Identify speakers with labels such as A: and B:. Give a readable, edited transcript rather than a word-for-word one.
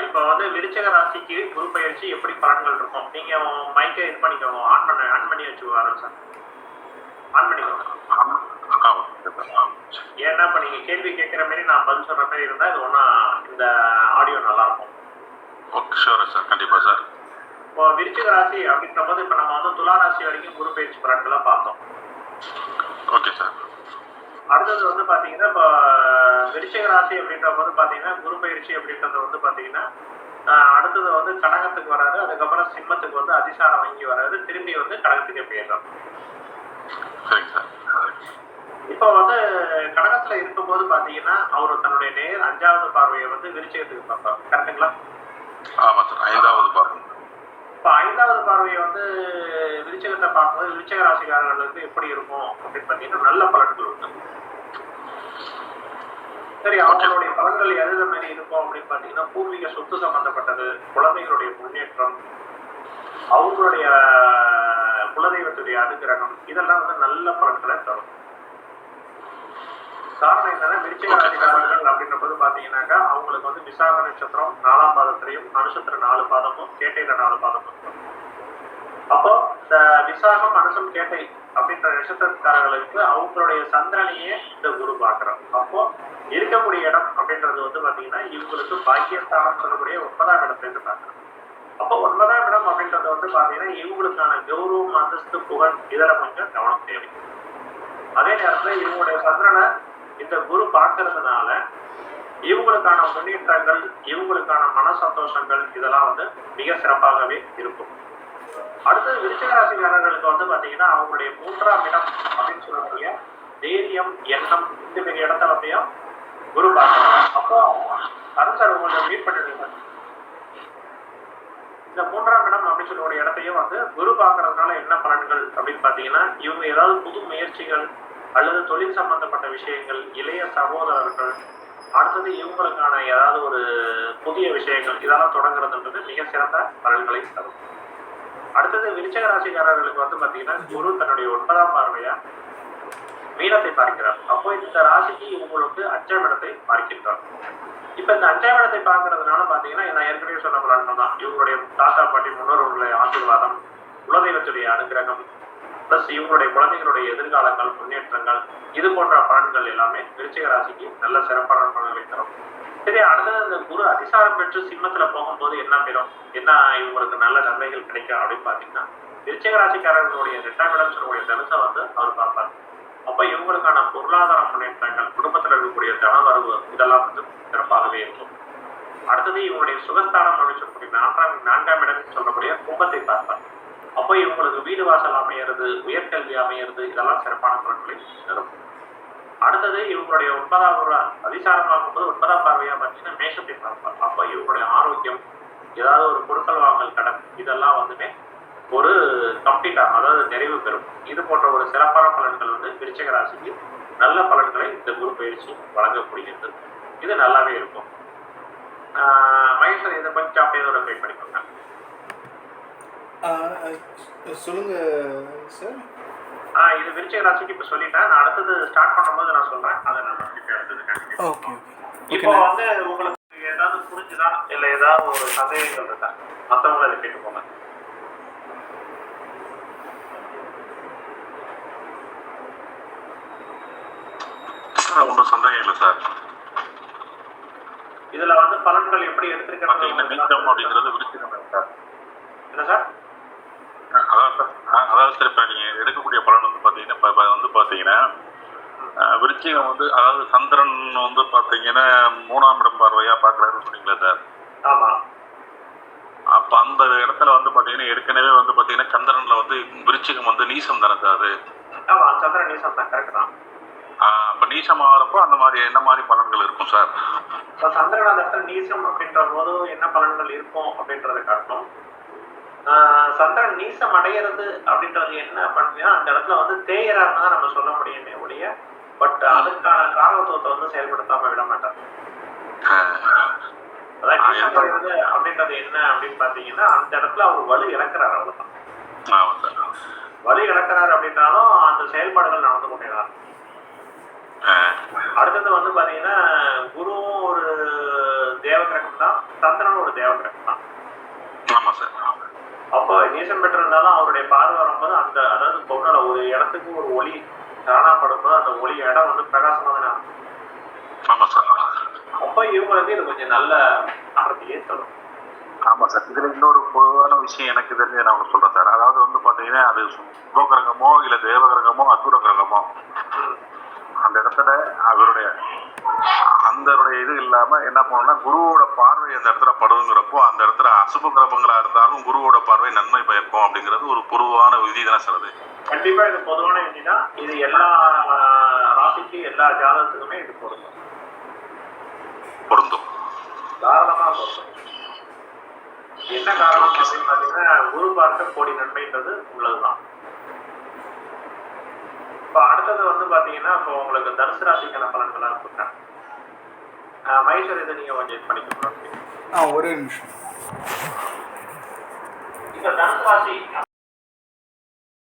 A: இப்போ வந்து விருச்சிக ராசிக்கு குரு பயிற்சி எப்படி பலன்கள் இருக்கும்? நீங்க மைக்கை இது பண்ணிக்கோங்க, ஆன் பண்ணி வச்சு வரேன் சார். ஆன் பண்ணிக்கோங்க. ஏன்னா இப்போ நீங்க கேள்வி கேட்குற மாதிரி நான் பதில் சொல்ற மாதிரி இருந்தால் இது ஒன்றா இந்த ஆடியோ நல்லா இருக்கும்.
B: ஓகே ஷூர் சார், கண்டிப்பாக சார்.
A: இப்போ விருச்சிக ராசி அப்படின்ற போது இப்போ நம்ம வந்து துலா ராசி வரைக்கும் குரு பயிற்சி பலன்களை பார்த்தோம்.
B: Okay sir.
A: அடுத்தது வந்து பார்த்தீங்கன்னா இப்போ விருச்சிக ராசி அப்படின்ற போது பார்த்தீங்கன்னா குரு பயிற்சி அப்படின்றது வந்து பார்த்தீங்கன்னா அடுத்தது வந்து கடகத்துக்கு வராது, அதுக்கப்புறம் சிம்மத்துக்கு வந்து அதிசாரம் வாங்கி வராது, திரும்பி வந்து கடகத்துக்கு போயிடலாம். இப்போ வந்து கடகத்துல இருக்கும்போது பாத்தீங்கன்னா அவரு தன்னுடைய நேர் 5வது பார்வையை வந்து விருச்சிகத்துக்கு பார்ப்பார். கரெக்டுங்களா?
B: ஆமா சார், 5வது பார்வை.
A: இப்போ 5வது பார்வையை வந்து விருச்சிகத்தை பார்க்கும்போது விருச்சிக ராசிக்காரர்களுக்கு எப்படி இருக்கும் அப்படின்னு பாத்தீங்கன்னா நல்ல பலன்கள் உண்டு. சரி, அவங்களுடைய பலன்கள் எது மாதிரி இருக்கும் அப்படின்னு பாத்தீங்கன்னா பூர்வீக சொத்து சம்பந்தப்பட்டது, குழந்தைகளுடைய முன்னேற்றம், அவங்களுடைய குலதெய்வத்துடைய அனுகிரகம், இதெல்லாம் வந்து நல்ல பலன்களை தரும். காரணம் என்னன்னா விருச்சிக ராசிக்காரர்கள் அப்படின்ற போது பாத்தீங்கன்னாக்கா அவங்களுக்கு வந்து விசாக நட்சத்திரம் 4ஆம் பாதத்திலையும், அனுசத்திர 4 பாதமும், கேட்டையில 4 பாதமும் இருக்கும். அப்போ இந்த விசாகம், அனுசம், கேட்டை அப்படின்ற நட்சத்திரக்காரர்களுக்கு அவங்களுடைய சந்திரனையே இந்த குரு பார்க்கிறார். அப்போ இருக்கக்கூடிய இடம் அப்படின்றது வந்து பாத்தீங்கன்னா இவங்களுக்கு பாக்கியஸ்தானம் சொல்லக்கூடிய 9ஆம் இடத்துல பார்க்கிறார். அப்போ 9ஆம் இடம் அப்படின்றது வந்து பாத்தீங்கன்னா இவங்களுக்கான கௌரவம், அந்தஸ்து, புகழ் இதர கொஞ்சம் கவனம் தேவை. அதே நேரத்துல இவங்களுடைய சந்திரனை இந்த குரு பார்க்கறதுனால இவங்களுக்கான முன்னேற்றங்கள், இவங்களுக்கான மன சந்தோஷங்கள் இதெல்லாம் வந்து மிக சிறப்பாகவே இருக்கும். அடுத்தது விருச்சிக ராசிக்காரர்களுக்கு வந்து பாத்தீங்கன்னா அவங்களுடைய 3ஆம் இடம் அப்படின்னு சொல்லக்கூடிய தைரியம், எண்ணம், இந்த மாதிரி இடத்த வந்து குரு பார்க்கறாங்க. அப்போ அருண் சார் உங்களை மீட் பண்ணிடுங்க. இந்த 3ஆம் இடம் அப்படின்னு சொல்லக்கூடிய இடத்தையும் வந்து குரு பார்க்கறதுனால என்ன பலன்கள் அப்படின்னு பாத்தீங்கன்னா இவங்க ஏதாவது புது முயற்சிகள் அல்லது தொழில் சம்பந்தப்பட்ட விஷயங்கள், இளைய சகோதரர்கள், அடுத்தது இவங்களுக்கான ஏதாவது ஒரு புதிய விஷயங்கள் இதெல்லாம் தொடங்குறதுன்றது மிக சிறந்த பலன்களை தரும். அடுத்தது விருச்சிக ராசிக்காரர்களுக்கு வந்து பாத்தீங்கன்னா குரு தன்னுடைய 9ஆம் பார்வையா மீனத்தை பார்க்கிறார். அப்போ இந்த ராசிக்கு இவங்களுக்கு 5ஆம் இடத்தை பார்க்கின்றார். இப்ப இந்த 5ஆம் இடத்தை பார்க்கறதுனால பாத்தீங்கன்னா நான் ஏற்கனவே சொன்ன பலன்கள் தான். இவங்களுடைய தாத்தா பாட்டி முன்னோர்களுடைய ஆசீர்வாதம், குலதெய்வத்துடைய அனுகிரகம், பிளஸ் இவங்களுடைய குழந்தைகளுடைய எதிர்காலங்கள், முன்னேற்றங்கள், இது போன்ற பலன்கள் எல்லாமே விருச்சிக ராசிக்கு நல்ல சிறப்பான பலன்களை தரும். சரி, அடுத்தது இந்த குரு அதிசாரம் பெற்று சிம்மத்துல போகும்போது என்ன பெறும், என்ன இவங்களுக்கு நல்ல நன்மைகள் கிடைக்கும் அப்படின்னு பாத்தீங்கன்னா விருச்சிக ராசிக்காரர்களுடைய 2ஆம் இடம் சொல்லக்கூடிய தனுசை வந்து அவர் பார்ப்பார். அப்ப இவங்களுக்கான பொருளாதார முன்னேற்றங்கள், குடும்பத்துல இருக்கக்கூடிய தனவரவு இதெல்லாம் வந்து சிறப்பாகவே இருக்கும். அடுத்தது இவங்களுடைய சுகஸ்தானம் அப்படின்னு சொல்லக்கூடிய 4ஆம் இடம் சொல்லக்கூடிய கும்பத்தை பார்ப்பார். அப்போ இவங்களுக்கு வீடு வாசல் அமையிறது, உயர்கல்வி அமையிறது இதெல்லாம் சிறப்பான பலன்களை தரும். அடுத்தது இவங்களுடைய 9ஆவது அதிசாரம் பார்க்கும்போது 9ஆம் பார்வையா பார்த்தீங்கன்னா மேஷத்தை பார்ப்பார். அப்போ இவங்களுடைய ஆரோக்கியம், ஏதாவது ஒரு கொடுக்கல் வாங்கல், கடன் இதெல்லாம் வந்துமே ஒரு கம்ப்ளீட்டா அதாவது நிறைவு பெறும். இது போன்ற ஒரு சிறப்பான பலன்கள் வந்து விருச்சிக ராசிக்கு நல்ல பலன்களை இந்த குரு பயிற்சி வழங்கக்கூடியது. இது நல்லாவே இருக்கும். மகேஸ்வரன் இதை கொஞ்சம் அப்படியே ட்ரை பண்ணிக்கோங்க.
C: சொல்லுங்க சார்.
A: இது விருச்சிக ராசிக்கு இப்ப சொல்லிட்டேன். நான் அடுத்தது ஸ்டார்ட் பண்ணும்போது நான் சொல்றேன். அதை நம்ம அடுத்தது
C: ஓகே.
A: இப்போ வந்து உங்களுக்கு ஏதாவது புரிஞ்சுதா இல்ல ஏதாவது ஒரு சந்தேகங்கள் இருக்கா? மற்றவங்களை அதை கேட்டு போங்க.
B: ஒன்றும் சந்தேகம் இல்லை சார்.
A: இதுல வந்து பலன்கள் எப்படி எடுத்திருக்கிறது
B: அப்படிங்கிறது விருச்சிகம் சார்.
A: என்ன சார்?
B: அதாவது சார் இப்போ நீங்கள் எடுக்கக்கூடிய பலன் வந்து பார்த்தீங்கன்னா இப்போ வந்து பார்த்தீங்கன்னா விருச்சிகம் வந்து அதாவது சந்திரன் வந்து பார்த்தீங்கன்னா 3ஆம் இடம் பார்வையா பார்க்குறாருன்னு சொன்னீங்களா சார்?
A: ஆமாம்.
B: அப்போ அந்த இடத்துல வந்து பார்த்தீங்கன்னா ஏற்கனவே வந்து பார்த்தீங்கன்னா சந்திரனில் வந்து விருச்சிகம் வந்து நீசம் தானே சார் அது?
A: ஆமாம், சந்திரன் நீசம் தான், கரெக்ட் தான்.
B: அப்போ நீசம் ஆகிறப்போ அந்த மாதிரி என்ன மாதிரி பலன்கள் இருக்கும் சார்?
A: இப்போ சந்திரன் அந்த இடத்துல நீசம் அப்படின்ற போது என்ன பலன்கள் இருக்கும் அப்படின்றத காட்டணும். சந்திரன் நீசம் அடையிறது அப்படின்றது என்ன பண்ணுன்னா அந்த இடத்துல வந்து தேயறாருன்னு தான் நம்ம சொல்ல முடியுமே ஒழிய, பட் அதுக்கான காரகத்துவத்தை வந்து செயல்படுத்தாம விட மாட்டார். அதாவது நீசம் அடைகிறது அப்படின்றது என்ன அப்படின்னு பாத்தீங்கன்னா அந்த இடத்துல அவர் வலு இழக்கிறார், அவ்வளவுதான். வலு இழக்கிறார் அப்படின்னாலும் அந்த செயல்பாடுகள் நடந்து கொண்டேதான். அடுத்தது வந்து பாத்தீங்கன்னா குருவும் ஒரு தேவ கிரகம் தான், சந்திரனும் ஒரு தேவ கிரகம் தான்.
B: ஆமா சார்.
A: அப்போ நீசம் பெற்றிருந்தாலும் அவருடைய பார்வை வரும்போது அந்த அதாவது பொருளோட ஒரு இடத்துக்கு ஒரு ஒளி காணப்படும் போது அந்த ஒளி இடம் வந்து பிரகாசமாக தானே இருக்கும்.
B: ஆமா சார்.
A: அப்போ இவங்களுக்கு இது கொஞ்சம் நல்ல ஆரம்பியே சொல்லும்.
B: ஆமா சார். இதுல இன்னொரு பொதுவான விஷயம் எனக்கு தெரிஞ்சு நான் ஒன்று சொல்றேன் சார். அதாவது வந்து பாத்தீங்கன்னா அது சுப கிரகமோ இல்ல தேவ கிரகமோ அசுர கிரகமோ அந்த இடத்துல அவருடைய அந்த இது இல்லாம என்ன பண்ணணும்னா குருவோட பார்வை அந்த இடத்துல படுங்கிறப்போ அந்த இடத்துல அசுப கிரகங்களா இருந்தாலும் குருவோட பார்வை நன்மை பயக்கும் அப்படிங்கிறது ஒரு பொதுவான விதி தானே சார். அது
A: கண்டிப்பா இது பொதுவான விதினா இது எல்லா ராசிக்கு எல்லா ஜாதகத்துக்குமே இது பொருந்தும் தாராளமா பொருந்தும். என்ன காரணம் அப்படின்னு பாத்தீங்கன்னா குரு பார்க்க கோடி நன்மைன்றது உள்ளதுதான். இப்ப அடுத்தது வந்து பாத்தீங்கன்னா இப்போ உங்களுக்கு தனுசு ராசிக்கான பலன்களா கொடுத்தேன். மகேஸ்வர் இதை நீங்க கொஞ்சம் இது பண்ணிக்கணும்.
C: ஒரே நிமிஷம்.
A: இப்ப தனுசு ராசி